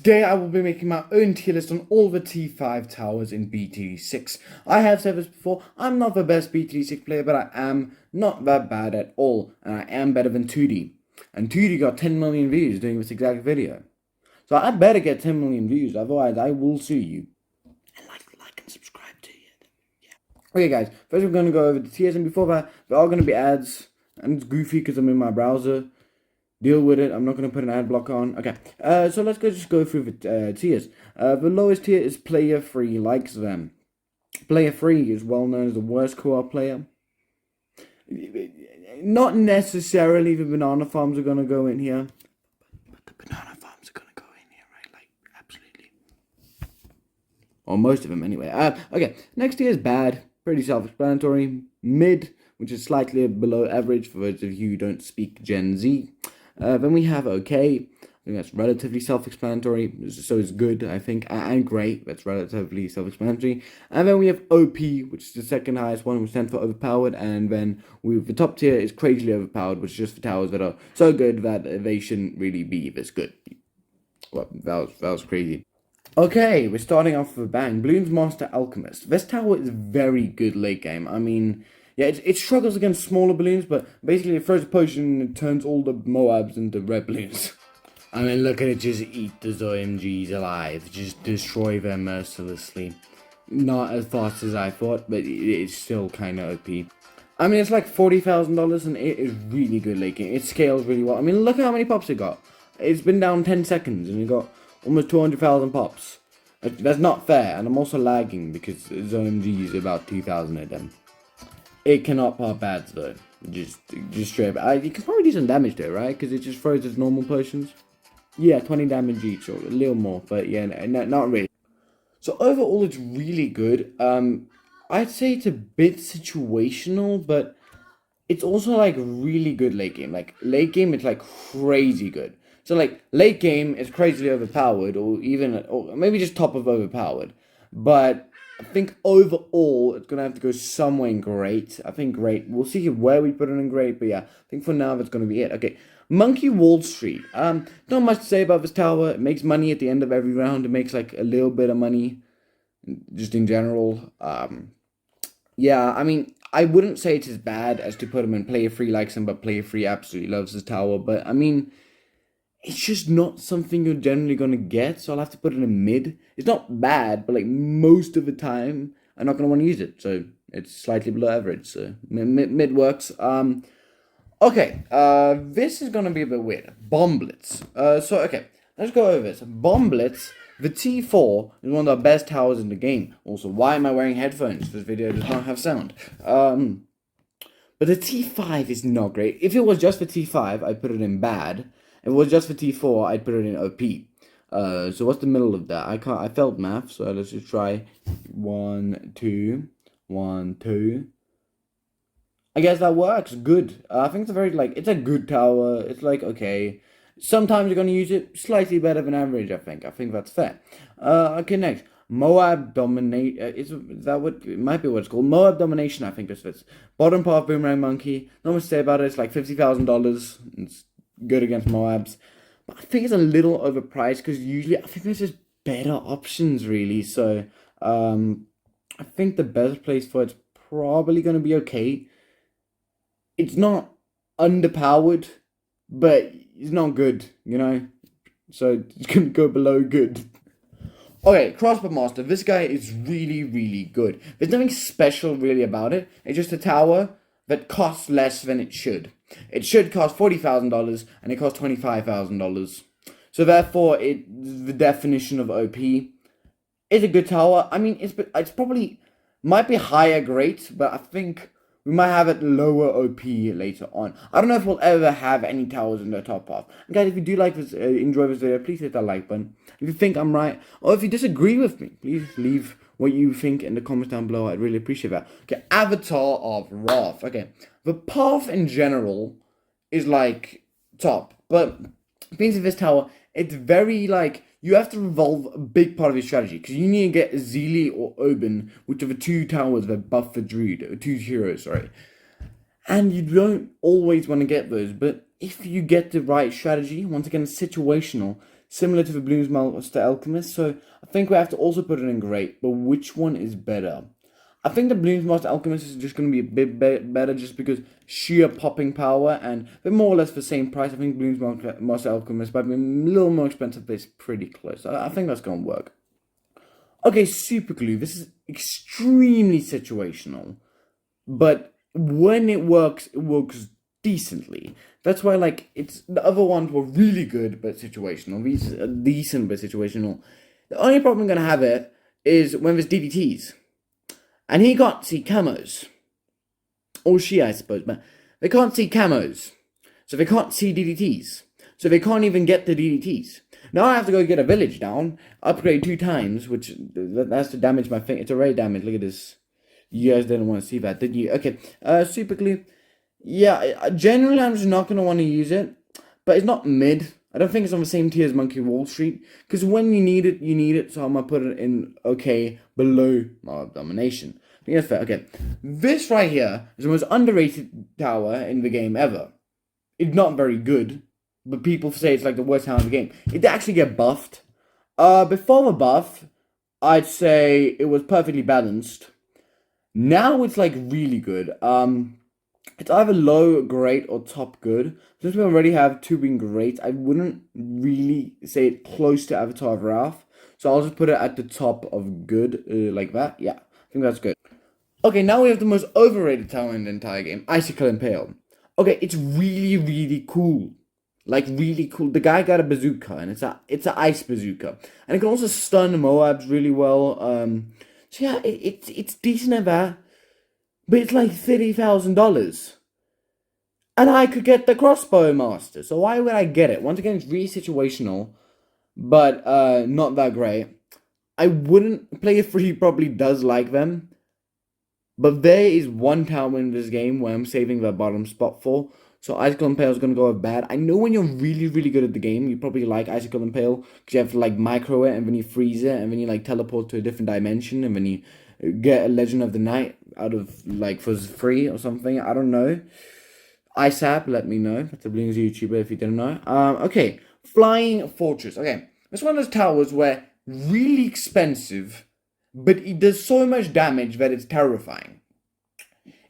Today I will be making my own tier list on all the T5 towers in BTD6. I have said this before, I'm not the best BTD6 player, but I am not that bad at all, and I am better than 2D. And 2D got 10 million views doing this exact video. So I better get 10 million views, otherwise I will sue you. And like and subscribe to it. Yeah. Okay guys, first we're going to go over the tiers, and before that, there are going to be ads, and it's goofy because I'm in my browser. Deal with it. I'm not going to put an ad block on. Okay, so let's just go through the tiers. The lowest tier is player free, likes them. Player free is well known as the worst co-op player. Not necessarily the banana farms are going to go in here. But the banana farms are going to go in here, right? Like, absolutely. Or most of them, anyway. Okay, next tier is bad. Pretty self-explanatory. Mid, which is slightly below average for those of you who don't speak Gen Z. Then we have okay. I think that's relatively self-explanatory. So it's good, I think, and great. That's relatively self-explanatory. And then we have OP, which is the second highest one, which stands for overpowered. And then the top tier is crazily overpowered, which is just for towers that are so good that they shouldn't really be this good. Well, that was crazy. Okay, we're starting off with a bang. Bloons Master Alchemist. This tower is very good late game. I mean, yeah, it struggles against smaller balloons, but basically it throws a potion and it turns all the Moabs into red balloons. I mean, look at it just eat the OMGs alive. Just destroy them mercilessly. Not as fast as I thought, but it's still kind of OP. I mean, it's like $40,000 and it is really good late game. It scales really well. I mean, look at how many pops it got. It's been down 10 seconds and it got almost 200,000 pops. That's not fair, and I'm also lagging because OMG is about 2,000 of them. It cannot pop ads though. Just straight up. You can probably do some damage there, right? Because it just throws its normal potions. Yeah, 20 damage each, or a little more, but yeah, not really. So overall, it's really good. I'd say it's a bit situational, but it's also like really good late game. Like late game, it's like crazy good. So like late game is crazily overpowered, or maybe just top of overpowered, but I think overall, it's going to have to go somewhere in great. I think great. We'll see where we put it in great, but yeah, I think for now, that's going to be it. Okay, Monkey Wall Street. Not much to say about this tower. It makes money at the end of every round. It makes like a little bit of money, just in general. Yeah, I mean, I wouldn't say it's as bad as to put him in player free likes him, but player free absolutely loves this tower. But I mean, it's just not something you're generally going to get, so I'll have to put it in mid. It's not bad, but like most of the time, I'm not going to want to use it, so it's slightly below average, so mid works. Okay, this is going to be a bit weird. Bomb Blitz. Okay, let's go over this. Bomb Blitz, the T4 is one of the best towers in the game. Also, why am I wearing headphones? This video does not have sound. But the T5 is not great. If it was just for T5, I'd put it in bad. If it was just for T4, I'd put it in OP. So what's the middle of that? I failed math, so let's just try 1, 2, 1, 2. I guess that works. Good. I think it's it's a good tower. It's like, okay. Sometimes you're going to use it slightly better than average, I think. I think that's fair. Okay, next. Moab Dominate. Is that what it might be what it's called? Moab Domination, I think this fits. Bottom part Boomerang Monkey. Not much to say about it. It's like $50,000. It's good against Moabs, but I think it's a little overpriced because usually I think there's just better options really. So I think the best place for it's probably going to be okay. It's not underpowered, but it's not good, you know, so it's going to go below good. Okay, Crossbow Master. This guy is really good. There's nothing special really about it. It's just a tower that costs less than it should. It should cost $40,000, and it costs $25,000. So therefore, the definition of OP. It's a good tower. I mean, it's probably might be higher great, but I think we might have it lower OP later on. I don't know if we'll ever have any towers in the top half. And guys, if you do like this, enjoy this video, please hit that like button. If you think I'm right, or if you disagree with me, please leave what you think in the comments down below. I'd really appreciate that. Okay, Avatar of Wrath. Okay, the path in general is like top, but being of this tower, it's very like you have to revolve a big part of your strategy because you need to get Zeely or Oben, which are the two towers that buff the Druid, or two heroes, sorry. And you don't always want to get those, but if you get the right strategy, once again, situational, similar to the Bloom's Master Alchemist. So I think we have to also put it in great. But which one is better? I think the Bloom's Master Alchemist is just going to be a bit better just because sheer popping power, and they're more or less the same price. I think Bloom's Master Alchemist might be a little more expensive, but it's pretty close. I think that's going to work. Okay, Super Glue. This is extremely situational, but when it works decently. That's why, like, it's the other ones were really good but situational. These are decent but situational. The only problem I'm gonna have it is when there's DDTs, and he can't see camos, or she, I suppose, but they can't see camos, so they can't see DDTs, so they can't even get the DDTs. Now I have to go get a village down, upgrade 2 times, which that's to damage my thing. It's already damaged. Look at this. You guys didn't want to see that, did you? Okay, Super Glue. Yeah, generally I'm just not going to want to use it, but it's not mid. I don't think it's on the same tier as Monkey Wall Street, because when you need it, so I'm going to put it in okay, below Mob Domination. I think that's fair. Okay, this right here is the most underrated tower in the game ever. It's not very good, but people say it's like the worst tower in the game. It did actually get buffed. Before the buff, I'd say it was perfectly balanced. Now it's like really good. It's either low, great, or top good. Since we already have 2 being great, I wouldn't really say it close to Avatar of Wrath. So I'll just put it at the top of good, like that. Yeah, I think that's good. Okay, now we have the most overrated tower in the entire game, Icicle Impale. Okay, it's really, really cool. Like, really cool. The guy got a bazooka, and it's a ice bazooka. And it can also stun Moabs really well. So yeah, it's decent at that. But it's like $30,000. And I could get the Crossbow Master. So why would I get it? Once again, it's really situational. But not that great. I wouldn't... Player 3 probably does like them. But there is one tower in this game where I'm saving the bottom spot for. So Icicle Impale is going to go with bad. I know when you're really, really good at the game, you probably like Icicle Impale. Because you have to like micro it, and then you freeze it, and then you like teleport to a different dimension, and then you get a Legend of the Night out of like for free or something. I don't know. ISAP, let me know. That's a Bloons YouTuber if you didn't know. Okay, Flying Fortress. Okay, it's one of those towers where really expensive, but it does so much damage that it's terrifying.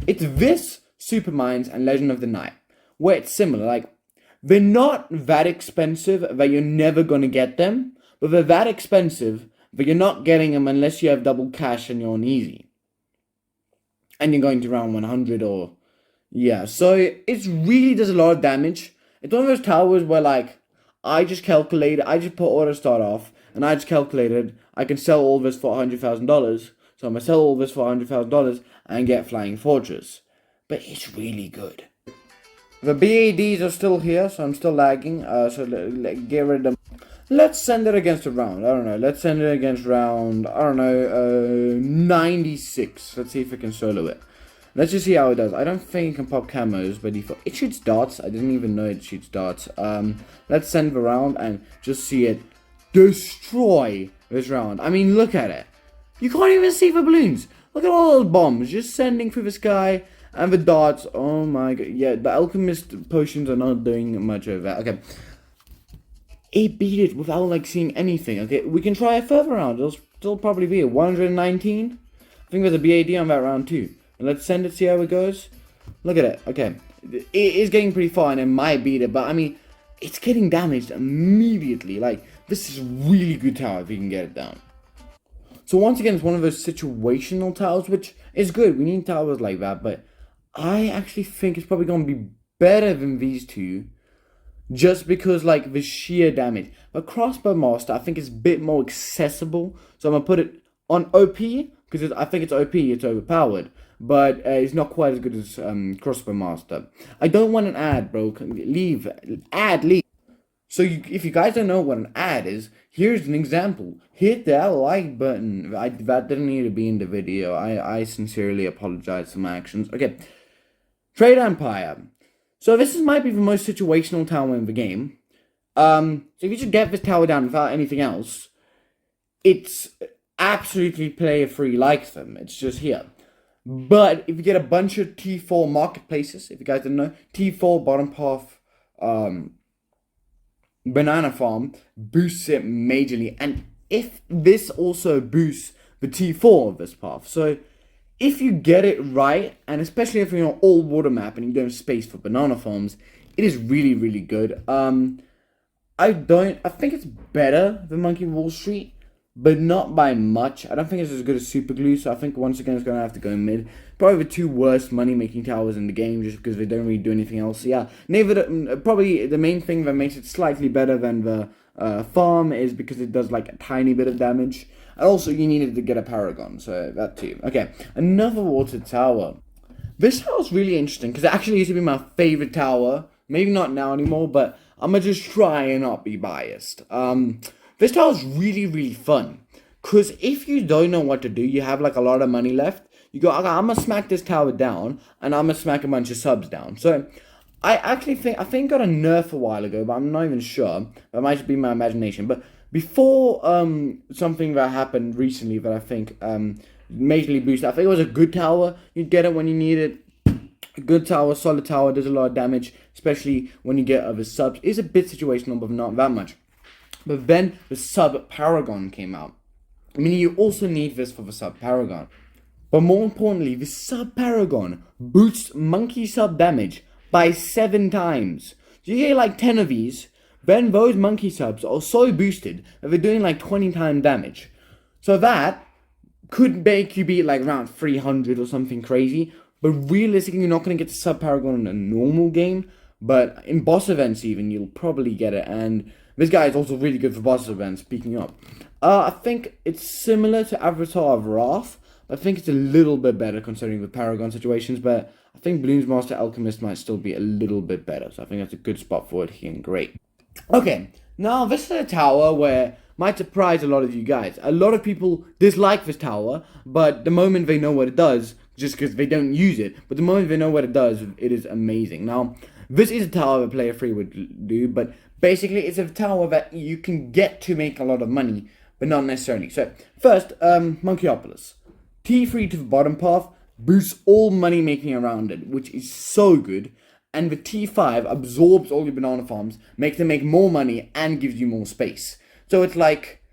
It's this, Supermines, and Legend of the Night, where it's similar. Like, they're not that expensive that you're never gonna get them, but they're that expensive that you're not getting them unless you have double cash and you're on easy. And you're going to round 100 or... Yeah, so it really does a lot of damage. It's one of those towers where, like, I just calculated, I just put auto start off, and I just calculated I can sell all this for $100,000. So I'm going to sell all this for $100,000 and get Flying Fortress. But it's really good. The BADs are still here, so I'm still lagging. So get rid of them. Let's send it against a round. I don't know. Let's send it against round, I don't know, 96. Let's see if it can solo it. Let's just see how it does. I don't think it can pop camos by default. It shoots darts. I didn't even know it shoots darts. Let's send the round and just see it destroy this round. I mean, look at it. You can't even see the balloons. Look at all those bombs just sending through the sky. And the darts. Oh my god. Yeah, the alchemist potions are not doing much of that. Okay. It beat it without like seeing anything. Okay, we can try a further round. It'll still probably be a 119. I think there's a BAD on that round too. And let's send it, see how it goes. Look at it. Okay, it is getting pretty far and it might beat it, but I mean, it's getting damaged immediately. Like, this is really good tower if you can get it down. So once again, it's one of those situational towers, which is good. We need towers like that, but I actually think it's probably going to be better than these two. Just because, like, the sheer damage. But Crossbow Master, I think, is a bit more accessible. So I'm going to put it on OP. Because I think it's OP, it's overpowered. But it's not quite as good as Crossbow Master. I don't want an ad, bro. Leave. Leave. So if you guys don't know what an ad is, here's an example. Hit that like button. That didn't need to be in the video. I sincerely apologize for my actions. Okay. Trade Empire. So this might be the most situational tower in the game. So if you just get this tower down without anything else, it's absolutely player free like them. It's just here. But if you get a bunch of T4 marketplaces, if you guys didn't know, T4 bottom path banana farm boosts it majorly. And if this also boosts the T4 of this path. So if you get it right, and especially if you're on all water map and you don't have space for banana farms, it is really, really good. I think it's better than Monkey Wall Street, but not by much. I don't think it's as good as Super Glue, so I think once again it's going to have to go mid. Probably the two worst money-making towers in the game, just because they don't really do anything else. Yeah, probably the main thing that makes it slightly better than the farm is because it does like a tiny bit of damage. And also you needed to get a Paragon, so that too. Okay, another water tower. This tower is really interesting, because it actually used to be my favorite tower. Maybe not now anymore, but I'm going to just try and not be biased. This tower is really, really fun. Because if you don't know what to do, you have like a lot of money left, you go, okay, I'm going to smack this tower down, and I'm going to smack a bunch of subs down. So, I think it got a nerf a while ago, but I'm not even sure. That might just be my imagination. But before something that happened recently that I think majorly boosted, I think it was a good tower. You'd get it when you need it. A good tower, solid tower, does a lot of damage, especially when you get other subs. It's a bit situational, but not that much. But then the sub Paragon came out. I mean, you also need this for the sub Paragon. But more importantly, the sub Paragon boosts monkey sub damage by 7 times. So you get like 10 of these, then those monkey subs are so boosted that they're doing like 20 times damage. So that could make you beat like around 300 or something crazy. But realistically, you're not going to get the sub Paragon in a normal game. But in boss events even, you'll probably get it. And this guy is also really good for boss events, speaking up. I think it's similar to Avatar of Wrath. I think it's a little bit better considering the Paragon situations. But I think Bloons Master Alchemist might still be a little bit better. So I think that's a good spot for it here and great. Okay, now this is a tower where might surprise a lot of you guys. A lot of people dislike this tower, but the moment they know what it does, just because they don't use it, but the moment they know what it does, it is amazing. Now, this is a tower that player 3 would do, but basically it's a tower that you can get to make a lot of money, but not necessarily. So, first, Monkeyopolis. T3 to the bottom path boosts all money making around it, which is so good. And the T5 absorbs all your banana farms, makes them make more money, and gives you more space. So it's like,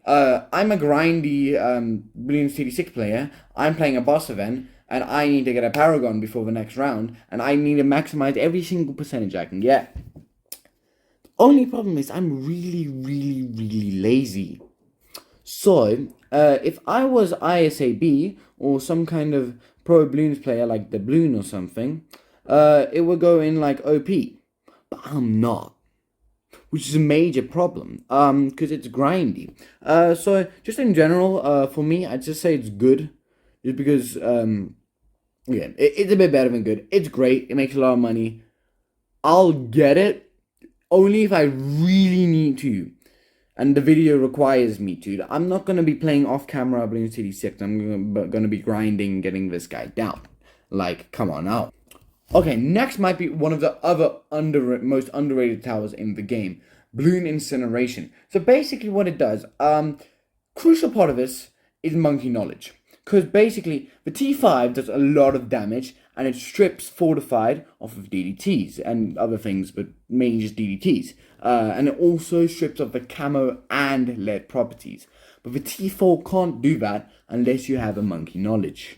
I'm a grindy BTD6 player, I'm playing a boss event, and I need to get a Paragon before the next round, and I need to maximize every single percentage I can get. The only problem is I'm really, really, really lazy. So, if I was ISAB, or some kind of pro Bloons player like the Bloon or something, it would go in like OP. But I'm not. Which is a major problem, because it's grindy. So, just in general, for me, I'd just say it's good. Just because, yeah, it's a bit better than good. It's great, it makes a lot of money. I'll get it, only if I really need to. And the video requires me to. I'm not going to be playing off-camera Bloons TD6. I'm going to be grinding, getting this guy down. Like, come on now. Okay, next might be one of the other most underrated towers in the game. Bloon Incineration. So basically what it does, crucial part of this is monkey knowledge. Because basically, the T5 does a lot of damage, and it strips Fortified off of DDTs and other things, but mainly just DDTs. And it also strips off the camo and lead properties. But the T4 can't do that unless you have a monkey knowledge.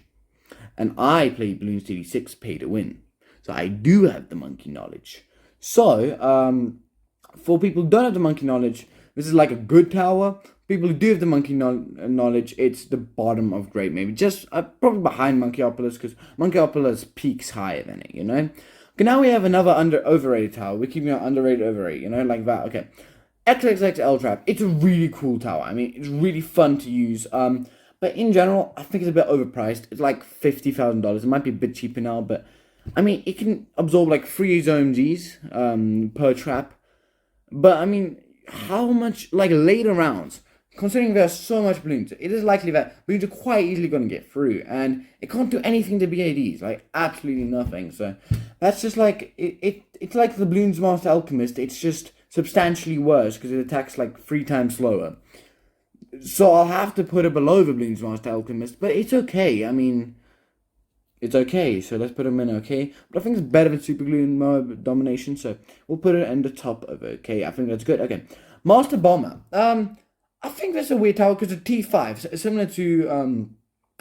And I play Bloons TD6 pay to win. So I do have the monkey knowledge. So, for people who don't have the monkey knowledge, this is like a good tower. People who do have the monkey knowledge, it's the bottom of great, maybe. Just probably behind Monkeyopolis, because Monkeyopolis peaks higher than it, you know? Okay, now we have another overrated tower. We're keeping it underrated, overrated, you know, like that. Okay. XXX Trap. It's a really cool tower. I mean, it's really fun to use. But in general, I think it's a bit overpriced. It's like $50,000. It might be a bit cheaper now, but I mean, it can absorb like 3 zone Gs per trap. But I mean, how much, like later rounds, considering there's so much Bloons, it is likely that Bloons are quite easily going to get through. And it can't do anything to BADs, like absolutely nothing. So that's just like, it's like the Bloons Master Alchemist. It's just substantially worse because it attacks like 3 times slower. So I'll have to put it below the Bloons Master Alchemist, but it's okay. I mean, it's okay. So let's put him in okay. But I think it's better than super glue and mob domination. So we'll put it in the top of it. Okay, I think that's good. Okay, master bomber. I think that's a weird tower because the T5 is similar to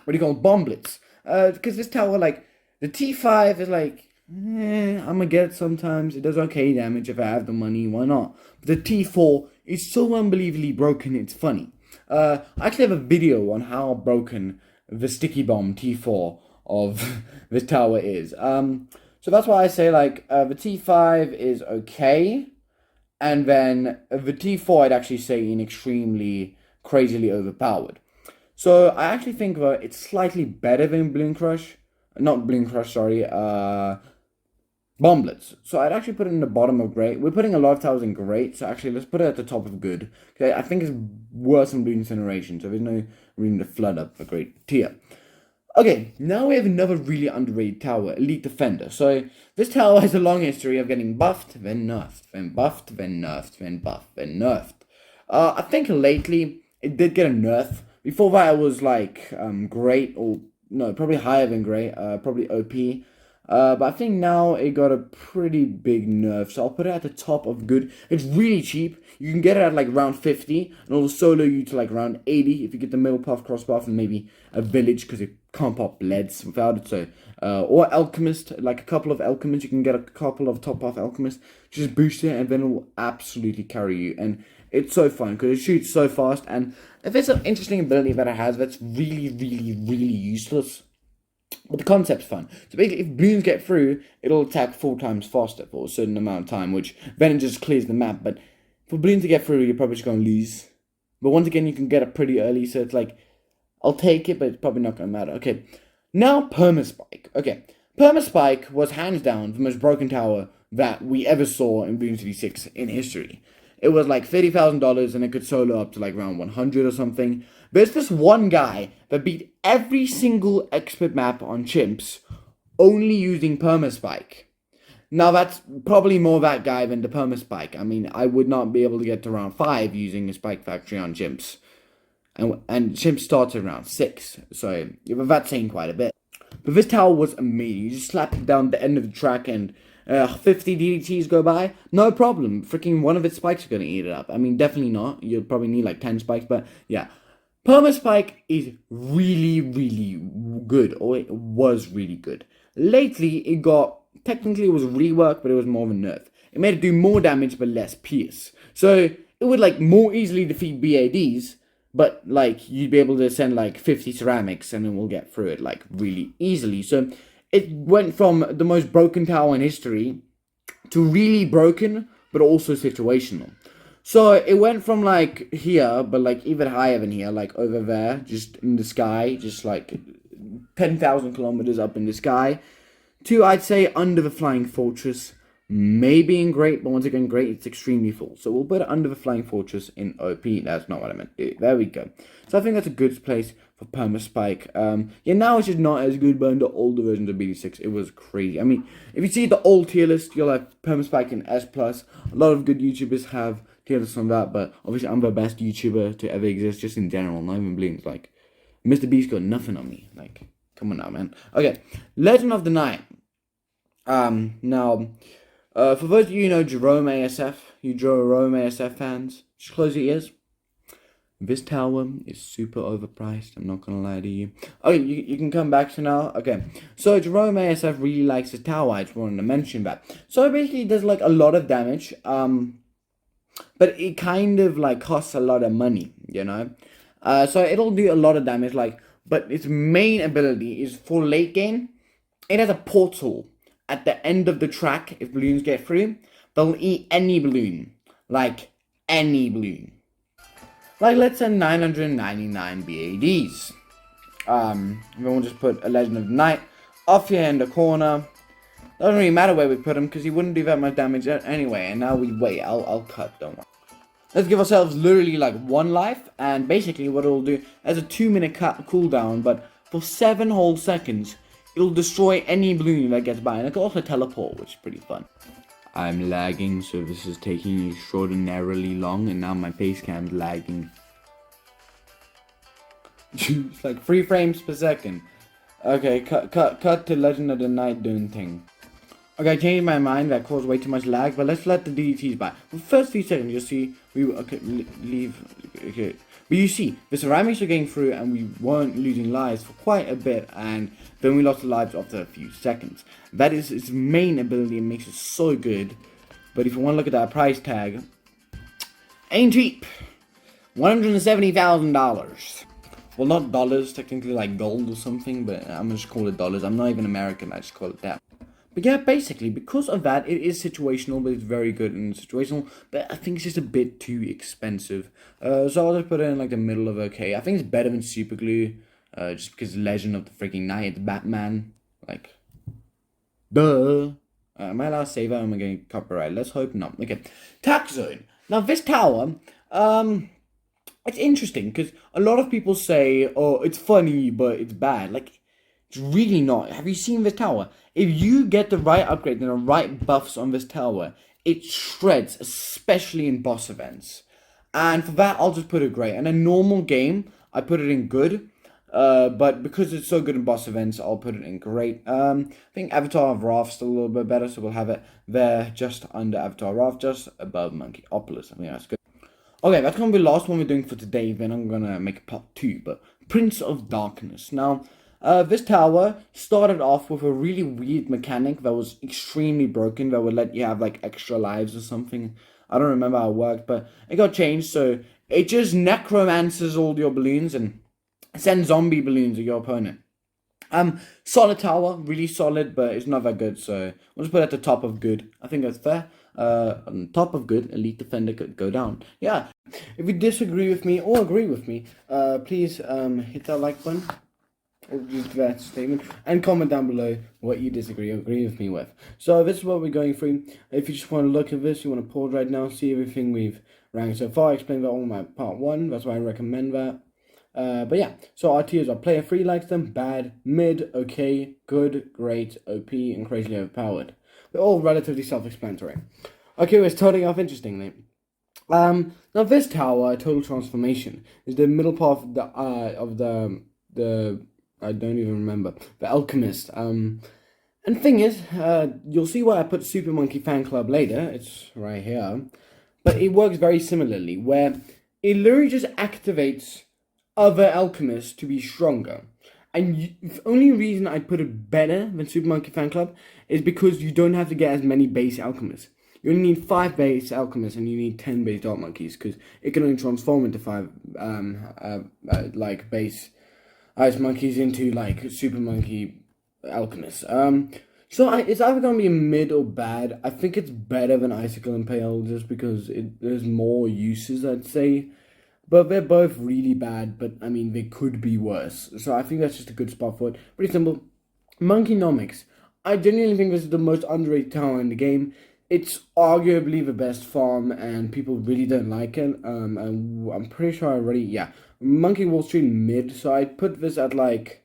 what do you call it? Bomb blitz. Because this tower, like the T5 is like, I'm gonna get it sometimes. It does okay damage if I have the money. Why not? But the T4 is so unbelievably broken. It's funny. I actually have a video on how broken the sticky bomb T4 of this tower is. So that's why I say like the T5 is okay, and then the T4 I'd actually say in extremely crazily overpowered. So I actually think that it's slightly better than Balloon Crush, not Balloon Crush, sorry, Bomb Blitz. So I'd actually put it in the bottom of great. We're putting a lot of towers in great, so actually let's put it at the top of good. Okay, I think it's worse than Balloon Incineration, so there's no reason to flood up a great tier. Okay, now we have another really underrated tower, Elite Defender. So this tower has a long history of getting buffed, then nerfed, then buffed, then nerfed, then buffed, then nerfed. I think lately it did get a nerf. Before that it was like great, or no, probably higher than great, probably OP. But I think now it got a pretty big nerf, so I'll put it at the top of good. It's really cheap. You can get it at like round 50, and it'll solo you to like round 80 if you get the middle puff, cross buff, and maybe a village because it can't pop leads without it. So, or alchemist, like a couple of alchemists, you can get a couple of top buff alchemists, just boost it, and then it will absolutely carry you. And it's so fun because it shoots so fast, and if it's an interesting ability that it has that's really, really, really useless. But the concept's fun. So basically, if balloons get through, it'll attack 4 times faster for a certain amount of time, which then it just clears the map. But for balloons to get through, you're probably just going to lose. But once again, you can get it pretty early, so it's like, I'll take it, but it's probably not going to matter. Okay, now Permaspike. Okay, Permaspike was hands down the most broken tower that we ever saw in BTD6 in history. It was like $30,000 and it could solo up to like round 100 or something. There's this one guy that beat every single expert map on chimps only using Permaspike. Now that's probably more that guy than the Permaspike. I mean, I would not be able to get to round 5 using a Spike Factory on chimps. And chimps starts at round 6. So that's saying quite a bit. But this tower was amazing. You just slap it down the end of the track and 50 DDTs go by, no problem. Freaking one of its spikes are going to eat it up. I mean, definitely not. You'll probably need like 10 spikes, but yeah. Permaspike is really, really good, or it was really good. Lately, it got, technically it was rework, but it was more of a nerf. It made it do more damage, but less pierce. So, it would like more easily defeat BADs, but like, you'd be able to send like 50 ceramics, and it will get through it like really easily. So, it went from the most broken tower in history to really broken, but also situational. So it went from like here, but like even higher than here, like over there, just in the sky, just like 10,000 kilometers up in the sky, to I'd say under the flying fortress, maybe in great, but once again, great, it's extremely full. So we'll put it under the flying fortress in OP. That's not what I meant to do. There we go. So I think that's a good place for Permaspike. Yeah, now it's just not as good, but in the older versions of BT6, it was crazy. I mean, if you see the old tier list, you'll have Permaspike in S+. A lot of good YouTubers have tier lists on that, but obviously I'm the best YouTuber to ever exist, just in general, not even Bloons. Like, Mr. Beast got nothing on me. Like, come on now, man. Okay, Legend of the Night. Now, for those of you who know Jerome ASF, you Jerome ASF fans, just close your ears. This tower is super overpriced, I'm not gonna lie to you. Okay, you can come back to now. Okay, so Jerome ASF really likes the tower, I just wanted to mention that. So basically it does like a lot of damage, but it kind of like costs a lot of money, you know? So it'll do a lot of damage, like, but its main ability is for late game. It has a portal at the end of the track. If balloons get through, they'll eat any balloon, like any balloon. Like, let's say 999 BADs. Then we'll just put a Legend of the Night off here in the corner. Doesn't really matter where we put him, because he wouldn't do that much damage anyway. And now we wait, I'll cut, don't worry. Let's give ourselves literally like 1 life, and basically what it'll do, has a 2-minute cooldown, but for 7 whole seconds, it'll destroy any balloon that gets by, and it can also teleport, which is pretty fun. I'm lagging, so this is taking extraordinarily long, and now my face cam's lagging. It's like 3 frames per second. Okay, cut to Legend of the Night doing thing. Okay, I changed my mind. That caused way too much lag, but let's let the DDTs by. For the first few seconds, you'll see okay, leave. Okay, but you see the ceramics are getting through, and we weren't losing lives for quite a bit, and then we lost the lives after a few seconds. That is its main ability and makes it so good. But if you want to look at that price tag, ain't cheap. $170,000. Well, not dollars, technically like gold or something, but I'm just call it dollars. I'm not even American, I just call it that. But yeah, basically, because of that, it is situational, but it's very good and situational. But I think it's just a bit too expensive. So I'll just put it in like the middle of okay. I think it's better than super glue, just because Legend of the freaking Night, it's Batman. Like, duh. Am I allowed to save that? Am I getting copyright? Let's hope not. Okay, tax zone. Now this tower, it's interesting because a lot of people say, "Oh, it's funny, but it's bad." Like, it's really not. Have you seen this tower? If you get the right upgrade and the right buffs on this tower, it shreds, especially in boss events. And for that, I'll just put it great. In a normal game, I put it in good. But because it's so good in boss events, I'll put it in great. I think Avatar of Wrath's still a little bit better, so we'll have it there just under Avatar of Wrath, just above Monkeyopolis. I think that's good. Okay, that's gonna be the last one we're doing for today. Then I'm gonna make a part 2. But Prince of Darkness. Now, this tower started off with a really weird mechanic that was extremely broken. That would let you have like extra lives or something. I don't remember how it worked, but it got changed. So it just necromances all your balloons and sends zombie balloons at your opponent. Solid tower, really solid, but it's not that good. So we'll just put it at the top of good. I think that's fair. On top of good, elite defender could go down. Yeah. If you disagree with me or agree with me, please hit that like button or just that statement and comment down below what you disagree or agree with me with. So this is what we're going through. If you just want to look at this, you want to pause right now, see everything we've ranked so far. I explained that all in my part 1. That's why I recommend that. But yeah, so our tiers are player 3 likes them, bad, mid, okay, good, great, OP, and crazily overpowered. They're all relatively self-explanatory. Okay, we're starting off interestingly. Now this tower, Total Transformation, is the middle part of the I don't even remember, the Alchemist. And the thing is, you'll see why I put Super Monkey Fan Club later. It's right here, but it works very similarly, where it literally just activates other alchemists to be stronger. And the only reason I put it better than Super Monkey Fan Club is because you don't have to get as many base alchemists. You only need 5 base alchemists and you need 10 base dark monkeys because it can only transform into 5 like base ice monkeys into like super monkey alchemists. So it's either gonna be mid or bad. I think it's better than Icicle Impale just because there's more uses, I'd say. But they're both really bad, but I mean, they could be worse. So I think that's just a good spot for it. Pretty simple. Monkeynomics. I genuinely think this is the most underrated tower in the game. It's arguably the best farm, and people really don't like it. And I'm pretty sure I already, yeah. Monkey Wall Street mid, so I'd put this at like...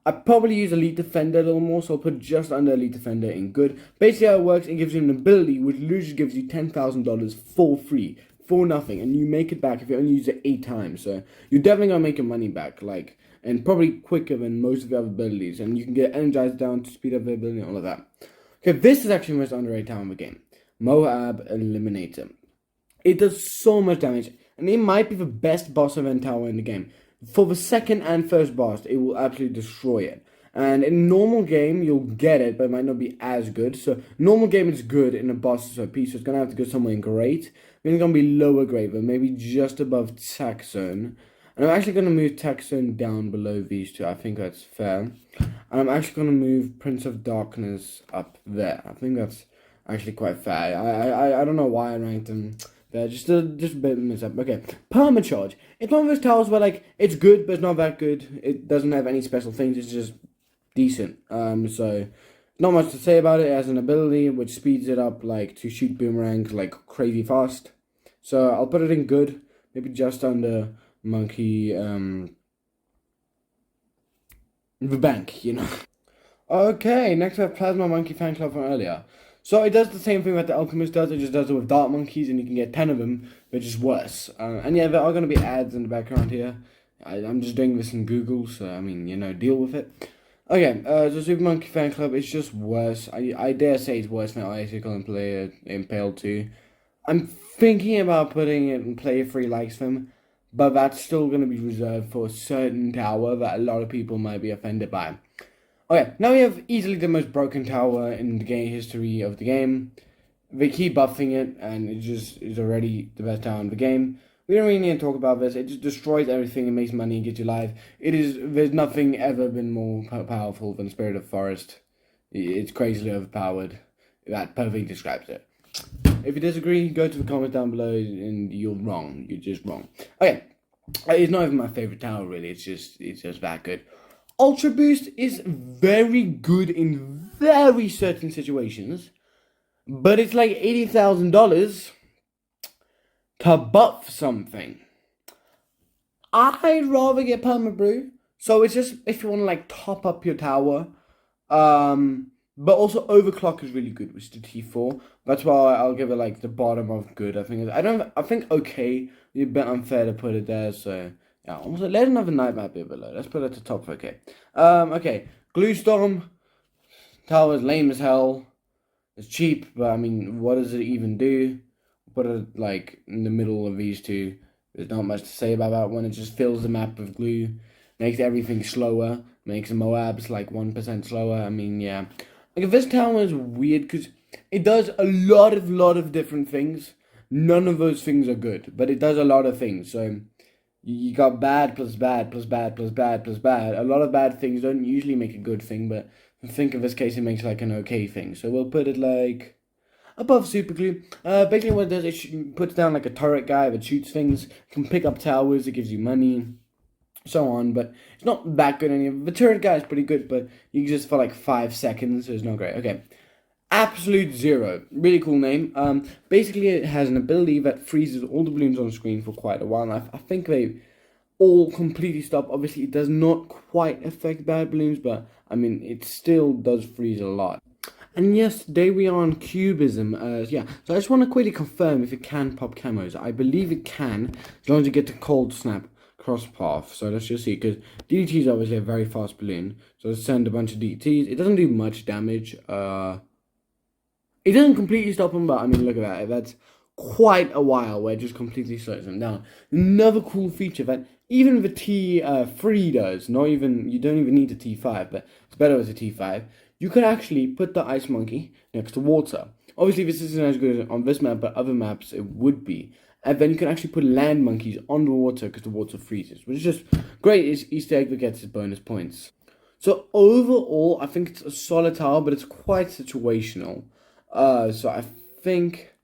I'd probably use Elite Defender a little more, so I'll put just under Elite Defender in good. Basically how it works, it gives you an ability which literally gives you $10,000 for free. For nothing, and you make it back if you only use it 8 times. So you're definitely gonna make your money back, like, and probably quicker than most of the other abilities. And you can get energized down to speed up the ability and all of that. Okay, this is actually the most underrated tower in the game. Moab Eliminator. It does so much damage, and it might be the best boss event tower in the game. For the second and first boss, it will absolutely destroy it. And in normal game, you'll get it, but it might not be as good. So normal game is good, in a boss is OP, so it's gonna have to go somewhere in great. It's gonna be lower grade, but maybe just above tax zone. And I'm actually gonna move tax zone down below these two. I think that's fair. And I'm actually gonna move Prince of Darkness up there. I think that's actually quite fair. I don't know why I ranked them there. Just a bit mess up. Okay, Permacharge. It's one of those towers where like it's good, but it's not that good. It doesn't have any special things. It's just decent. So not much to say about it. It has an ability which speeds it up like to shoot boomerangs like crazy fast. So I'll put it in good, maybe just under Monkey the bank, you know. Okay, next we have Plasma Monkey Fan Club from earlier. So it does the same thing that the Alchemist does, it just does it with dark monkeys, and you can get 10 of them, but just worse. And yeah, there are going to be ads in the background here. I'm just doing this in Google, so I mean, you know, deal with it. Okay, so Super Monkey Fan Club is just worse. I dare say it's worse than Icicle and Player Impale 2. I'm thinking about putting it in Player 3 likes them, but that's still going to be reserved for a certain tower that a lot of people might be offended by. Okay, now we have easily the most broken tower in the game history of the game. They keep buffing it, and it just is already the best tower in the game. We don't really need to talk about this. It just destroys everything and makes money and gets you live. There's nothing ever been more powerful than Spirit of Forest. It's crazily overpowered. That perfectly describes it. If you disagree, go to the comments down below, and you're wrong. You're just wrong. Okay, it's not even my favorite tower, really. It's just that good. Ultra Boost is very good in very certain situations, but it's like $80,000 to buff something. I'd rather get Perma Brew. So it's just if you want to like top up your tower. But also Overclock is really good with the T4. That's why I'll give it like the bottom of good. I think okay. It's a bit unfair to put it there. So yeah. Also, let another night map be below. Let's put it at the top. Okay. Okay. Glue Storm tower is lame as hell. It's cheap, but I mean, what does it even do? Put it like in the middle of these two. There's not much to say about that one. It just fills the map with glue, makes everything slower, makes the Moabs like 1% slower. I mean, yeah. Like, this tower is weird because it does a lot of different things. None of those things are good, but it does a lot of things. So you got bad plus bad plus bad plus bad plus bad. A lot of bad things don't usually make a good thing, but I think in this case it makes like an okay thing. So we'll put it like above super glue. Basically what it does is it puts down like a turret guy that shoots things, can pick up towers, it gives you money, so on, but it's not that good anymore. The turret guy is pretty good, but you can just for like 5 seconds, so it's not great. Okay. Absolute Zero. Really cool name. Basically it has an ability that freezes all the balloons on the screen for quite a while. And I think they all completely stop. Obviously it does not quite affect bad balloons, but I mean it still does freeze a lot. And yes, today we are on Cubism. Yeah, so I just want to quickly confirm if it can pop camos. I believe it can, as long as you get the Cold Snap cross path. So let's just see, because DDT is obviously a very fast balloon. So let's send a bunch of DDTs. It doesn't do much damage. It doesn't completely stop them, but I mean, look at that. That's quite a while where it just completely slows them down. Another cool feature that even the T3 does, you don't even need the T5, but it's better with the T5. You can actually put the Ice Monkey next to water. Obviously, this isn't as good on this map, but other maps it would be. And then you can actually put land monkeys on the water because the water freezes, which is just great. It's Easter egg that gets its bonus points. So overall, I think it's a solid tower, but it's quite situational. So I think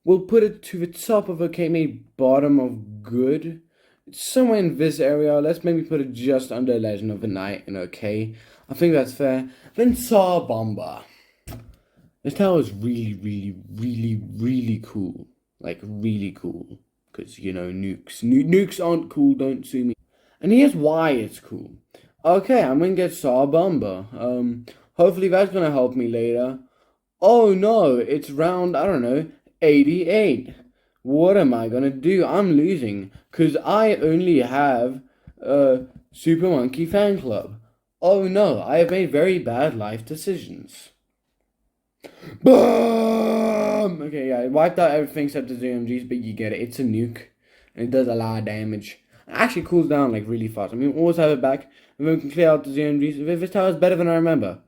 we'll put it to the top of okay, maybe bottom of good. It's somewhere in this area. Let's maybe put it just under Legend of the Night and okay. I think that's fair. Then Tsar Bomber. This tower is really cool. Like, really cool. Because, you know, nukes. Nukes aren't cool, don't sue me. And here's why it's cool. Okay, I'm gonna get Tsar Bomber. Hopefully that's gonna help me later. Oh no, it's round, I don't know, 88. What am I gonna do? I'm losing. Because I only have Super Monkey Fan Club. Oh no, I have made very bad life decisions. Boom! Okay, yeah, it wiped out everything except the ZMGs, but you get it. It's a nuke, and it does a lot of damage. It actually cools down, like, really fast. I mean, we always have it back, and then we can clear out the ZMGs. This tower is better than I remember.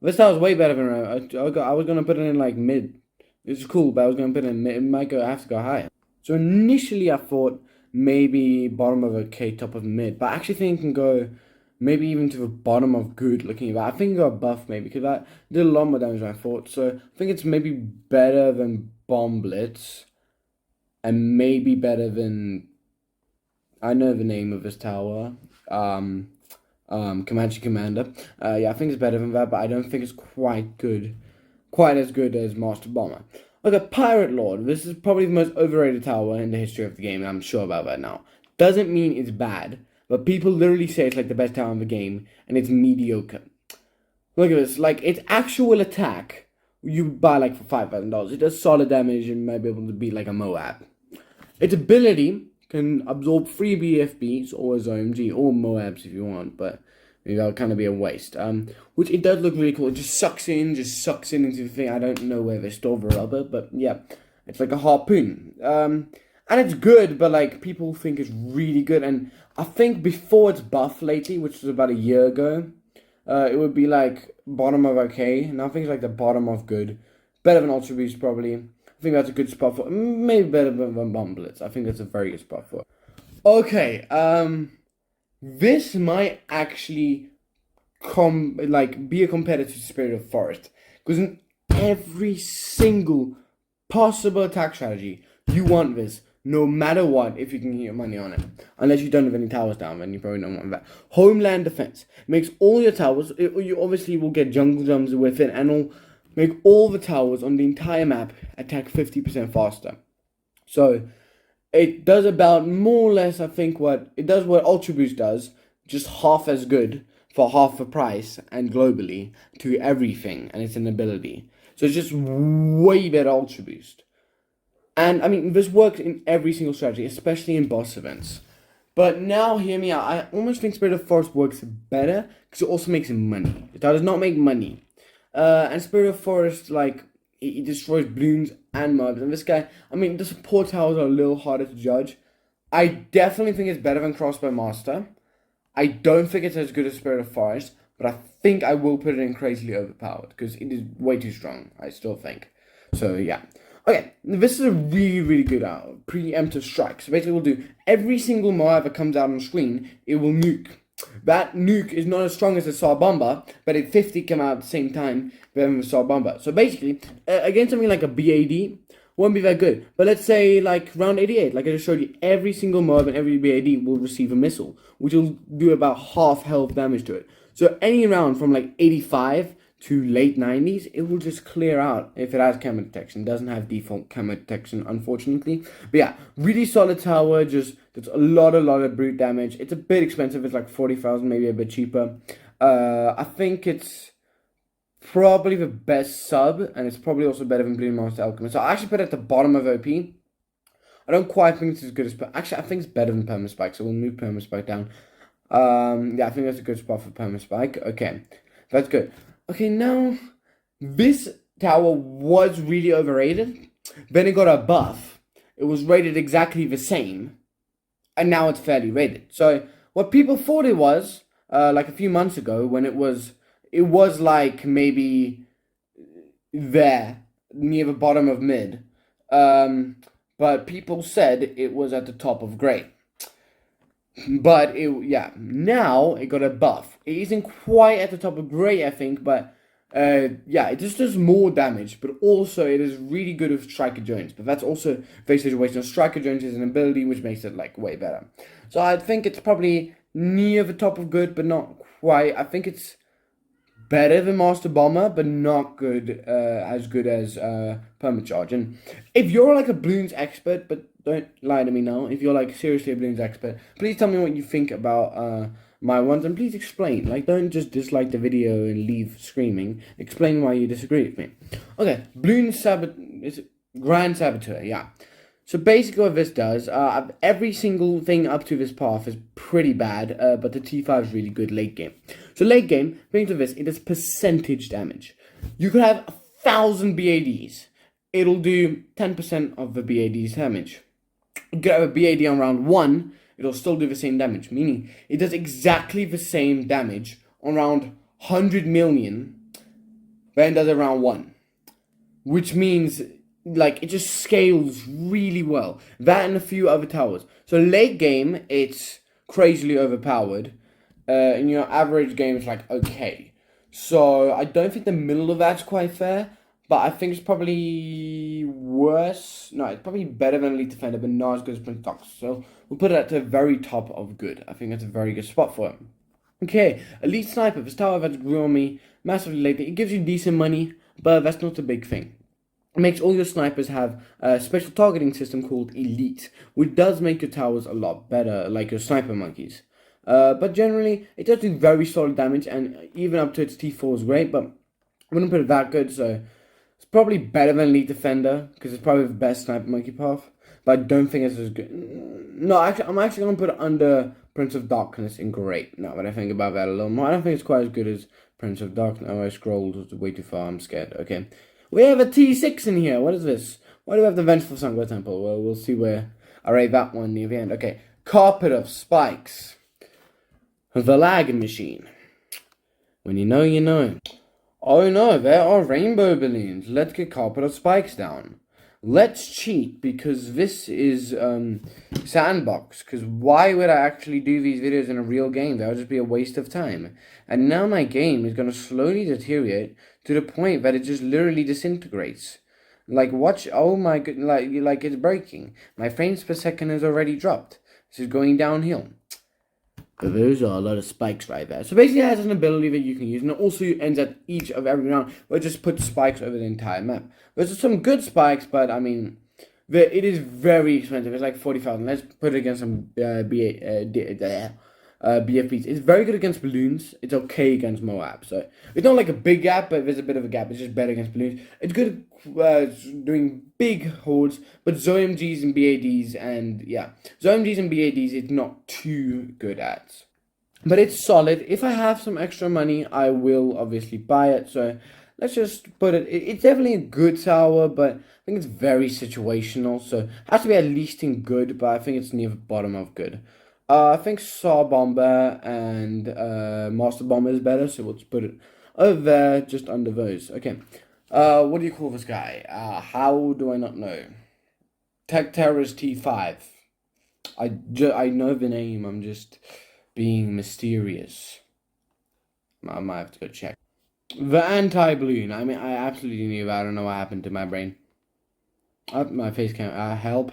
This tower is way better than I remember. I was going to put it in, like, mid. It's cool, but I was going to put it in mid. It might have to go higher. So initially I thought maybe bottom of okay, top of mid, but I actually think it can go maybe even to the bottom of good looking at that. I think it got buff maybe, because that did a lot more damage than I thought. So I think it's maybe better than Bomb Blitz, and maybe better than, I know the name of this tower, Comanche Commander. Yeah, I think it's better than that, but I don't think it's quite as good as Master Bomber. Okay, Pirate Lord. This is probably the most overrated tower in the history of the game, and I'm sure about that now. Doesn't mean it's bad, but people literally say it's like the best tower in the game, and it's mediocre. Look at this, like, its actual attack, you buy like for $5,000. It does solid damage and might be able to beat like a Moab. Its ability can absorb 3 BFBs or a ZOMG or Moabs if you want, but Maybe that'll kind of be a waste. Which it does look really cool. It just sucks in into the thing. I don't know where they store the rubber, but yeah, it's like a harpoon. And it's good, but like people think it's really good. And I think before it's buff lately, which was about a year ago, it would be like bottom of okay. Now I think it's like the bottom of good. Better than Ultra Boost probably. I think that's a good spot for maybe better than Bomb Blitz. I think that's a very good spot for it. Okay, this might actually be a competitor to Spirit of Forest. Because in every single possible attack strategy, you want this, no matter what, if you can get your money on it. Unless you don't have any towers down, then you probably don't want that. Homeland Defense makes all your towers, you obviously will get jungle jumps with it, and will make all the towers on the entire map attack 50% faster. So it does about more or less, I think, what Ultra Boost does, just half as good for half the price and globally to everything, and it's an ability. So it's just way better Ultra Boost. And I mean, this works in every single strategy, especially in boss events. But now, hear me out, I almost think Spirit of Forest works better because it also makes money. It does not make money. And Spirit of Forest, like, he destroys balloons and mobs. And this guy, I mean, the support towers are a little harder to judge. I definitely think it's better than Crossbow Master. I don't think it's as good as Spirit of Forest, but I think I will put it in crazily overpowered because it is way too strong, I still think. So, yeah. Okay, this is a really, really good preemptive strike. So basically we'll do every single mob that comes out on screen, it will nuke. That nuke is not as strong as the Saw Bomber, but at 50 come out at the same time than the Saw Bomber. So basically, against something like a BAD, won't be that good. But let's say like round 88, like I just showed you, every single mob and every BAD will receive a missile, which will do about half health damage to it. So any round from like 85 to late 90s, it will just clear out if it has camo detection. It doesn't have default camo detection, unfortunately. But yeah, really solid tower, just does a lot of brute damage. It's a bit expensive, it's like 40,000, maybe a bit cheaper. I think it's probably the best sub, and it's probably also better than Blue Monster Alchemist. So I actually put it at the bottom of OP. I don't quite think it's as good as... Actually, I think it's better than Permaspike, so we'll move Permaspike down. Yeah, I think that's a good spot for Permaspike. Okay, that's good. Okay, now, this tower was really overrated. Then it got a buff. It was rated exactly the same. And now it's fairly rated. So, what people thought it was, like a few months ago, when it was like maybe there, near the bottom of mid. But people said it was at the top of great. But, now it got a buff. It isn't quite at the top of Grey, I think, but, yeah, it just does more damage, but also it is really good with Striker Jones. But that's also very situational. Striker Jones is an ability which makes it, like, way better. So I think it's probably near the top of good, but not quite. I think it's better than Master Bomber, but not as good as Permacharge. And if you're, like, a Bloons expert, but don't lie to me now. If you're like seriously a Bloons expert, please tell me what you think about my ones, and please explain. Like, don't just dislike the video and leave screaming. Explain why you disagree with me. Okay, Grand Saboteur, yeah. So basically what this does, every single thing up to this path is pretty bad, but the T5 is really good late game. So late game, things with this, it does percentage damage. You could have 1,000 BADs. It'll do 10% of the BAD's damage. You could have a BAD on round 1, it'll still do the same damage, meaning it does exactly the same damage on round 100 million than it does at round 1. Which means, like, it just scales really well. That and a few other towers. So late game, it's crazily overpowered. In your average game, it's like, okay. So I don't think the middle of that's quite fair. But I think it's probably worse. No, it's probably better than Elite Defender, but not as good as Prince Doctor. So we'll put it at the very top of good. I think that's a very good spot for it. Okay, Elite Sniper. This tower that grew on me massively lately. It gives you decent money, but that's not a big thing. It makes all your snipers have a special targeting system called Elite, which does make your towers a lot better, like your sniper monkeys. But generally, it does do very solid damage, and even up to its T4 is great, but I wouldn't put it that good, so... It's probably better than Elite Defender, because it's probably the best Sniper Monkey path. but I don't think it's as good. No, actually, I'm actually gonna put it under Prince of Darkness in great. Now that I think about that a little more, I don't think it's quite as good as Prince of Darkness. Oh, I scrolled way too far. I'm scared. Okay, we have a T6 in here. What is this? Why do we have the Vengeful Sangha Temple? Well, we'll see where I rate that one near the end. Okay, Carpet of Spikes. The Lag Machine. When you know, you know. Oh no, there are rainbow balloons. Let's get Carpet of Spikes down. Let's cheat because this is sandbox. Because why would I actually do these videos in a real game? That would just be a waste of time. And now my game is going to slowly deteriorate to the point that it just literally disintegrates. Like watch, oh my god, like it's breaking. My frames per second has already dropped. This is going downhill. But those are a lot of spikes right there. So basically it has an ability that you can use, and it also ends at each of every round, where it just puts spikes over the entire map. There's some good spikes, but I mean, it is very expensive. It's like 40,000. Let's put it against some BFPs. It's very good against balloons. It's okay against Moab. So it's not like a big gap, but there's a bit of a gap. It's just better against balloons. It's good doing big hordes, but ZOMGs and BADs and yeah, ZOMGs and BADs it's not too good at. But it's solid. If I have some extra money, I will obviously buy it. So let's just put it. It's definitely a good tower, but I think it's very situational. So it has to be at least in good, but I think it's near the bottom of good. I think Saw Bomber and Master Bomber is better, so we'll just put it over there, just under those. Okay. What do you call this guy? How do I not know? Tech Terrorist T5. I know the name, I'm just being mysterious. I might have to go check. The anti-balloon. I mean, I absolutely knew that. I don't know what happened to my brain. My face came. Help.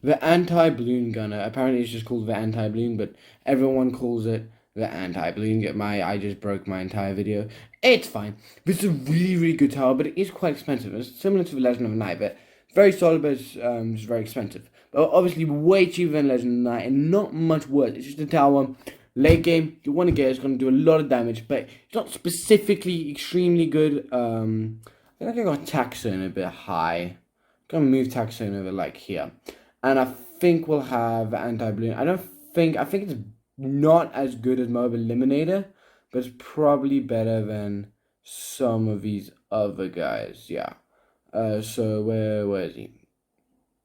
The anti-balloon gunner. Apparently it's just called the anti-balloon, but everyone calls it the anti-balloon. I just broke my entire video. It's fine. This is a really, really good tower, but it is quite expensive. It's similar to the Legend of the Night, but very solid, but it's just very expensive. But obviously way cheaper than Legend of the Night, and not much worse. It's just a tower. Late game, you want to get it's going to do a lot of damage, but it's not specifically extremely good. I think I got Taxon a bit high. I'm going to move Taxon over like here. And I think we'll have anti-balloon. I think it's not as good as Mob Eliminator, but it's probably better than some of these other guys. Yeah. So where is he?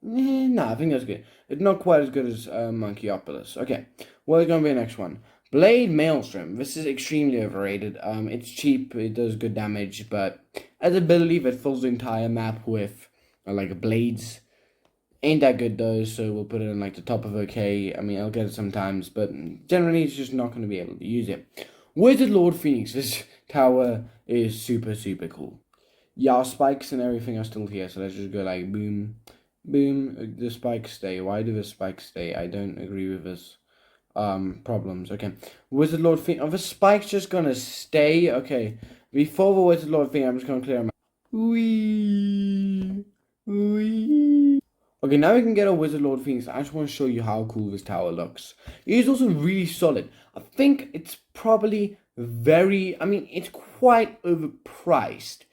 No, I think that's good. It's not quite as good as Monkeyopolis. Okay, what's going to be the next one? Blade Maelstrom. This is extremely overrated. It's cheap, it does good damage, but as ability that fills the entire map with like blades. Ain't that good though, so we'll put it in like the top of okay. I mean, I'll get it sometimes, but generally it's just not going to be able to use it. Wizard Lord Phoenix. This tower is super, super cool. Yeah, our spikes and everything are still here, so let's just go like boom, boom. The spikes stay. Why do the spikes stay? I don't agree with this. Problems. Okay. Wizard Lord Phoenix. Are the spikes just going to stay? Okay. Before the Wizard Lord Phoenix, I'm just going to clear them out. Wee. Okay, now we can get a Wizard Lord Phoenix. I just want to show you how cool this tower looks. It is also really solid. I think it's probably it's quite overpriced.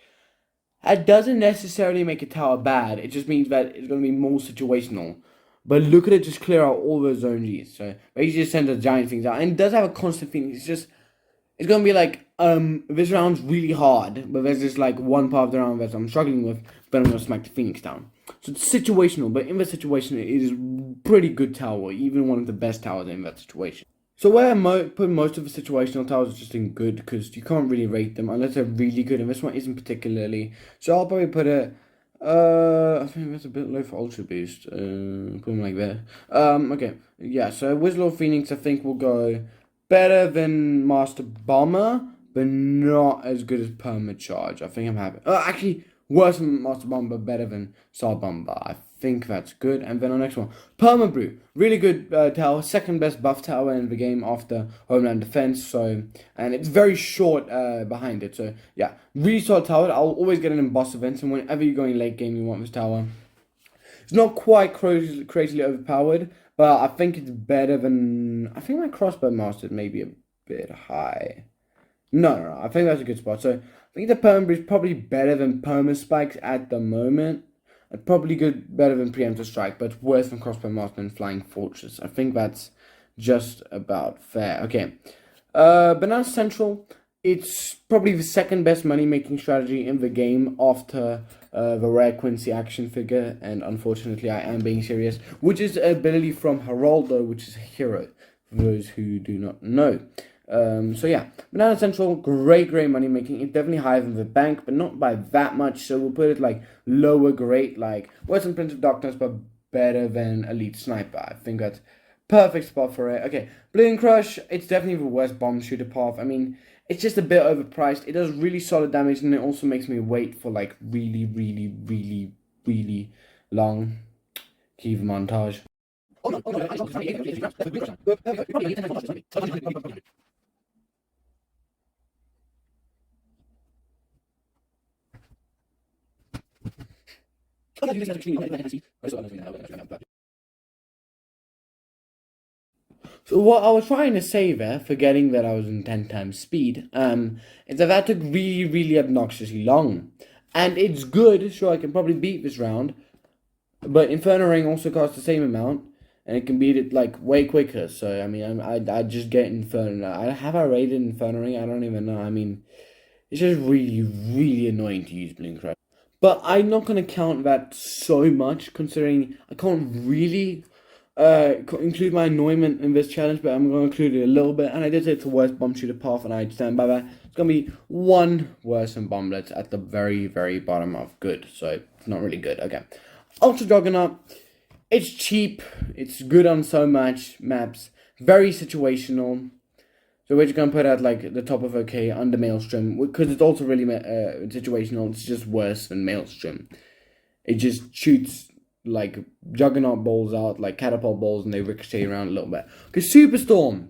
That doesn't necessarily make a tower bad. It just means that it's going to be more situational. But look at it just clear out all those zone Gs. So basically just send the giant things out. And it does have a constant Phoenix. It's going to be like, this round's really hard. But there's just like one part of the round that I'm struggling with. But I'm going to smack the Phoenix down. So it's situational, but in that situation, it is pretty good tower, even one of the best towers in that situation. So where I put most of the situational towers is just in good, because you can't really rate them unless they're really good, and this one isn't particularly. So I'll probably put it, I think that's a bit low for Ultra Boost, put them like that. Okay, yeah, so Wizard Lord Phoenix I think will go better than Master Bomber, but not as good as Permacharge. I think I'm happy. Actually, worse than Master Bomber, better than Saw Bomber. I think that's good. And then our next one, Permabrew. Really good tower. Second best buff tower in the game after Homeland Defense. So, and it's very short behind it. So, yeah, really solid tower. I'll always get it in boss events. And whenever you're going late game, you want this tower. It's not quite crazily overpowered, but I think it's better than. I think my Crossbow Master may be a bit high. No, I think that's a good spot. So I think the Perma is probably better than Perma Spikes at the moment. Probably good, better than Preemptive Strike, but worse than Crossbow Master and Flying Fortress. I think that's just about fair. Okay. Banana Central, it's probably the second best money-making strategy in the game after the rare Quincy action figure, and unfortunately I am being serious, which is an ability from Geraldo, which is a hero, for those who do not know. So yeah, Banana Central, great money making. It's definitely higher than the bank, but not by that much. So we'll put it like lower great, like worse than Prince of Darkness, but better than Elite Sniper. I think that's perfect spot for it. Okay, Balloon Crush, it's definitely the worst bomb shooter path. I mean, it's just a bit overpriced. It does really solid damage, and it also makes me wait for like really long Key montage. So what I was trying to say there, forgetting that I was in 10 times speed, is that took really obnoxiously long. And it's good, sure I can probably beat this round, but Inferno Ring also costs the same amount, and it can beat it like way quicker. So I mean, I just get Inferno. I rated Inferno Ring? I don't even know. I mean, it's just really annoying to use Blink Crush. But I'm not gonna count that so much, considering I can't really include my annoyment in this challenge, but I'm going to include it a little bit. And I did say it's the worst bomb shooter path, and I stand by that. It's going to be one worse than Bomblets at the very bottom of good. So it's not really good. Okay. Ultra Juggernaut. It's cheap. It's good on so much maps. Very situational. So we're just going to put at like the top of okay under Maelstrom. Because it's also really situational. It's just worse than Maelstrom. It just shoots like juggernaut balls out, like catapult balls, and they ricochet around a little bit. Okay, Superstorm.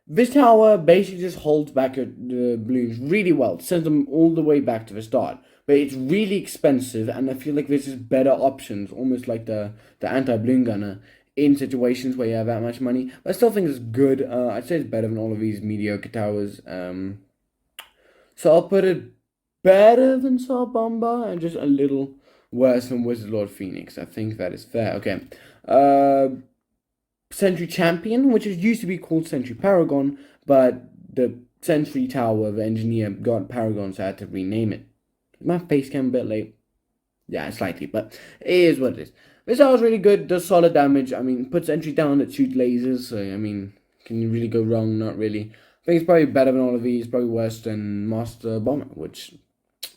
This tower basically just holds back the balloons really well. It sends them all the way back to the start. But it's really expensive, and I feel like there's just better options, almost like the anti-balloon gunner, in situations where you have that much money. But I still think it's good. I'd say it's better than all of these mediocre towers. So I'll put it better than Saw Bomber, and just a little worse than Wizard Lord Phoenix. I think that is fair. Okay. Sentry Champion, which used to be called Sentry Paragon, but the Sentry Tower, the engineer, got Paragon, so I had to rename it. My face cam a bit late. Yeah, slightly, but it is what it is. This tower is really good, does solid damage. I mean, puts Sentry down that shoots lasers, so I mean, can you really go wrong? Not really. I think it's probably better than all of these, probably worse than Master Bomber, which,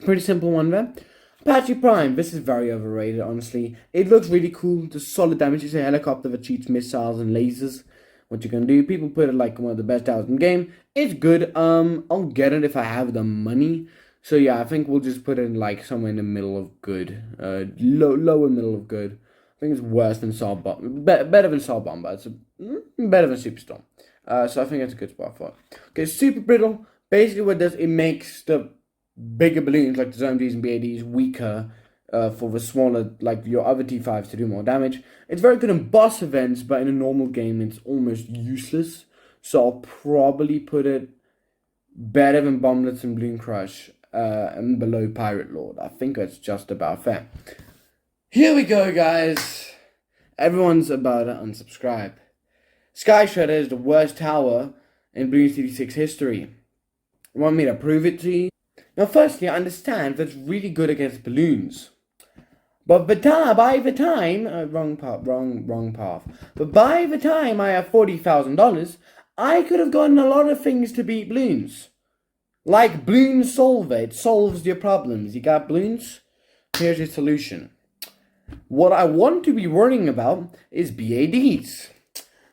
pretty simple one there. Apache Prime, this is very overrated, honestly. It looks really cool, does solid damage. It's a helicopter that shoots missiles and lasers. What you can do, people put it like one of the best towers in the game. It's good, I'll get it if I have the money. So yeah, I think we'll just put it in like somewhere in the middle of good. Lower middle of good. I think it's worse than Saw Bomber, better than Saw Bomber. It's better than Superstorm. So I think that's a good spot for it. Okay, Super Brittle, basically what it does, it makes the bigger balloons like the Zone Ds and BADs weaker for the smaller, like your other T5s to do more damage. It's very good in boss events, but in a normal game it's almost useless. So I'll probably put it better than Bomblets and Balloon Crush and below Pirate Lord. I think that's just about fair. Here we go, guys. Everyone's about to unsubscribe. Sky Shredder is the worst tower in BTD6 history. You want me to prove it to you? Now, firstly, I understand that's really good against balloons. But by the time, wrong path. But by the time I have $40,000, I could have gotten a lot of things to beat balloons. Like Balloon Solver, it solves your problems. You got balloons? Here's your solution. What I want to be worrying about is BADs.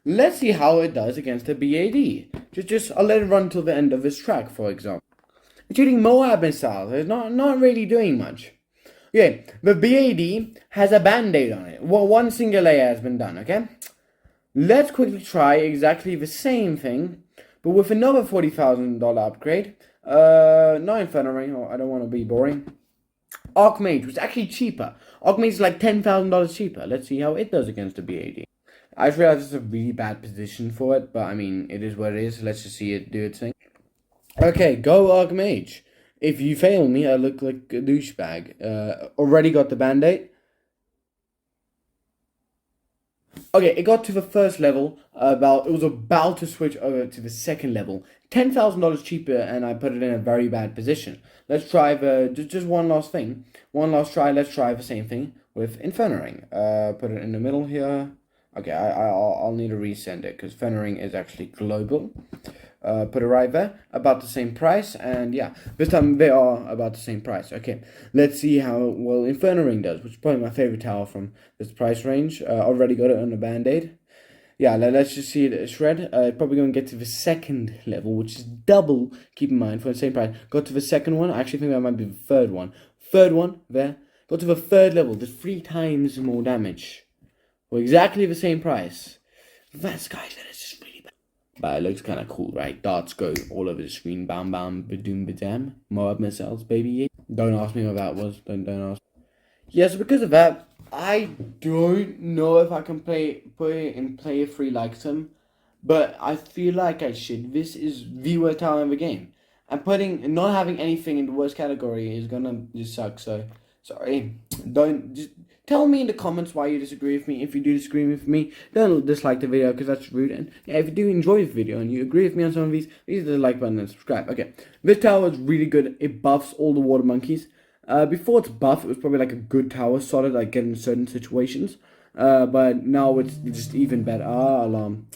Let's see how it does against a BAD. I'll let it run till the end of this track, for example. It's shooting Moab missiles. It's not really doing much. Okay, the BAD has a band-aid on it. Well, one single layer has been done, okay? Let's quickly try exactly the same thing, but with another $40,000 upgrade. No Inferno Ring, I don't want to be boring. Archmage was actually cheaper. Archmage is like $10,000 cheaper. Let's see how it does against a BAD. I just realized it's a really bad position for it, but I mean, it is what it is. Let's just see it do its thing. Okay, go Archmage. If you fail me, I look like a douchebag. Already got the band-aid. Okay, it got to the first level. It was about to switch over to the second level. $10,000 cheaper, and I put it in a very bad position. Let's try just one last thing, one last try. Let's try the same thing with Inferno Ring. Put it in the middle here. Okay, I'll need to resend it because Inferno Ring is actually global. Put it right there, about the same price, and yeah, this time they are about the same price. Okay, let's see how well Inferno Ring does, which is probably my favorite tower from this price range. Already got it on a band-aid. Yeah, let's just see it shred. Probably going to get to the second level, which is double, keep in mind, for the same price. Got to the second one. I actually think that might be the third one. Third one, there. Got to the third level. There's 3 times more damage. For exactly the same price. Guys, that is just really bad. But it looks kind of cool, right? Darts go all over the screen. Bam, bam, badoom, badam. Moab missiles, baby. Don't ask me what that was. Don't ask. Yes, because of that, I don't know if I can put it in player 3 like some, but I feel like I should. This is the worst tower in the game. And not having anything in the worst category is gonna just suck, so sorry. Don't just tell me in the comments why you disagree with me. If you do disagree with me, don't dislike the video because that's rude. And yeah, if you do enjoy the video and you agree with me on some of these, please hit the like button and subscribe. Okay, this tower is really good. It buffs all the water monkeys. Before it's buff, it was probably like a good tower, solid, like get in certain situations. But now it's just even better. Alarm.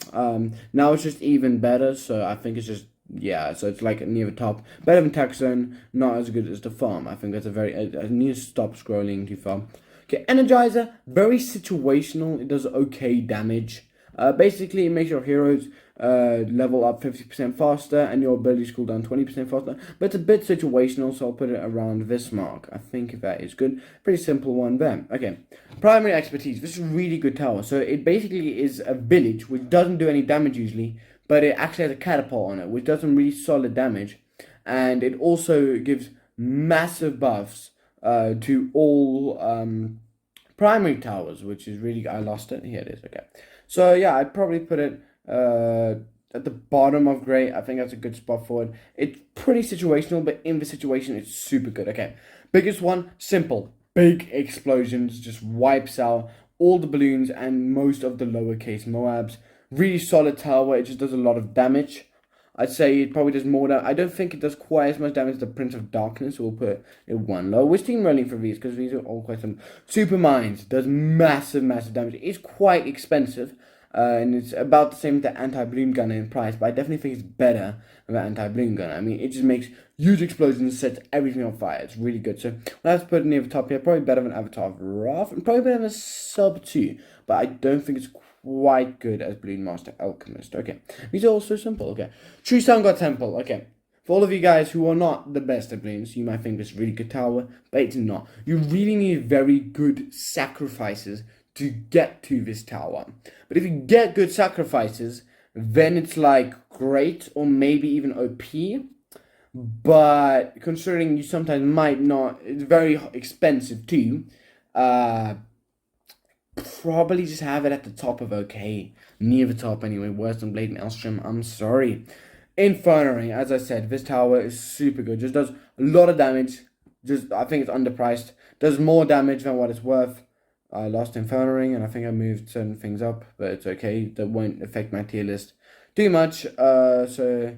Now it's just even better. So I think it's just, yeah. So it's like near the top, better than Tax Zone, not as good as the farm. I think that's a very. I need to stop scrolling too far. Okay, Energizer, very situational. It does okay damage. Basically, it makes your heroes level up 50% faster and your abilities cool down 20% faster. But it's a bit situational, so I'll put it around this mark. I think that is good. Pretty simple one there. Okay, primary expertise. This is a really good tower. So it basically is a village which doesn't do any damage usually, but it actually has a catapult on it, which does some really solid damage. And it also gives massive buffs to all primary towers, which is really. I lost it. Here it is. Okay. So yeah, I'd probably put it at the bottom of great. I think that's a good spot for it. It's pretty situational, but in the situation, it's super good. Okay, biggest one, simple. Big explosions, just wipes out all the balloons and most of the lowercase Moabs. Really solid tower. It just does a lot of damage. I'd say it probably does more damage. I don't think it does quite as much damage as the Prince of Darkness. So we'll put it one low. We're steam rolling for these because these are all quite some. Super Mines does massive damage. It's quite expensive. And it's about the same as the anti-balloon gun in price, but I definitely think it's better than the anti-balloon gun. I mean, it just makes huge explosions and sets everything on fire. It's really good. So we'll have to put it near the top here. Probably better than Avatar of Wrath, and probably better than Sub 2, but I don't think it's quite good as Balloon Master Alchemist. Okay, these are all so simple. Okay, True Sun God Temple. Okay, for all of you guys who are not the best at balloons, you might think this is a really good tower, but it's not. You really need very good sacrifices to get to this tower. But if you get good sacrifices, then it's like great or maybe even OP. But considering you sometimes might not, it's very expensive too. Probably just have it at the top of okay. Near the top anyway, worse than Blade and Elstrom. I'm sorry. Inferno Ring, as I said, this tower is super good. Just does a lot of damage. I think it's underpriced. Does more damage than what it's worth. I lost Inferno Ring, and I think I moved certain things up, but it's okay. That won't affect my tier list too much. So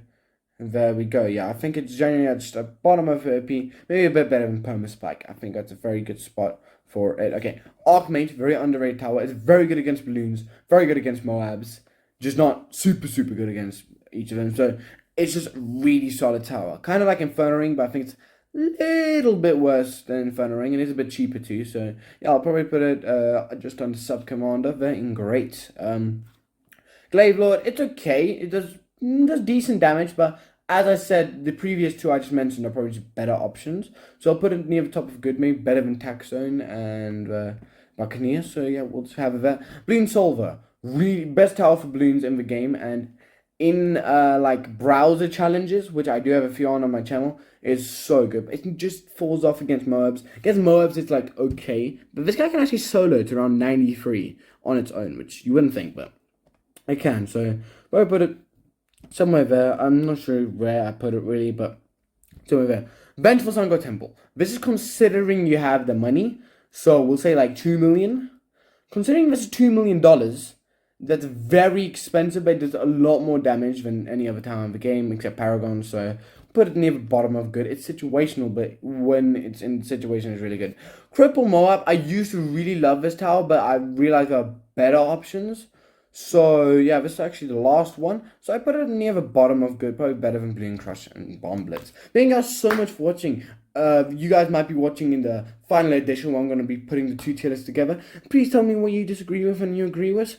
there we go. Yeah, I think it's generally at just the bottom of OP, maybe a bit better than Perma Spike. I think that's a very good spot for it. Okay, Archmage, very underrated tower. It's very good against balloons, very good against Moabs, just not super good against each of them. So it's just really solid tower, kind of like Inferno Ring, but I think it's little bit worse than Inferno Ring, and it's a bit cheaper too, so yeah, I'll probably put it just under Sub Commander. Very great. Glaive Lord, it's okay. It does decent damage, but as I said, the previous two I just mentioned are probably just better options. So I'll put it near the top of good, maybe better than Tax Zone and Buccaneer. So yeah, we'll just have it there. Balloon Solver, really best tower for balloons in the game, and in like browser challenges, which I do have a few on my channel, is so good. It just falls off against Moabs. Against Moabs, it's like okay, but this guy can actually solo to around 93 on its own, which you wouldn't think, but I can. So I'll put it somewhere there. I'm not sure where I put it really, but somewhere there. Vengeful Sun God Temple. This is considering you have the money, so we'll say like 2 million. Considering this is $2 million, that's very expensive, but it does a lot more damage than any other tower in the game, except Paragon, so put it near the bottom of good. It's situational, but when it's in situation, it's really good. Cripple Moab, I used to really love this tower, but I realized there are better options. So, yeah, this is actually the last one. So I put it near the bottom of good, probably better than Balloon Crush and Bomb Blitz. Thank you guys so much for watching. You guys might be watching in the final edition where I'm going to be putting the two tier lists together. Please tell me what you disagree with and you agree with.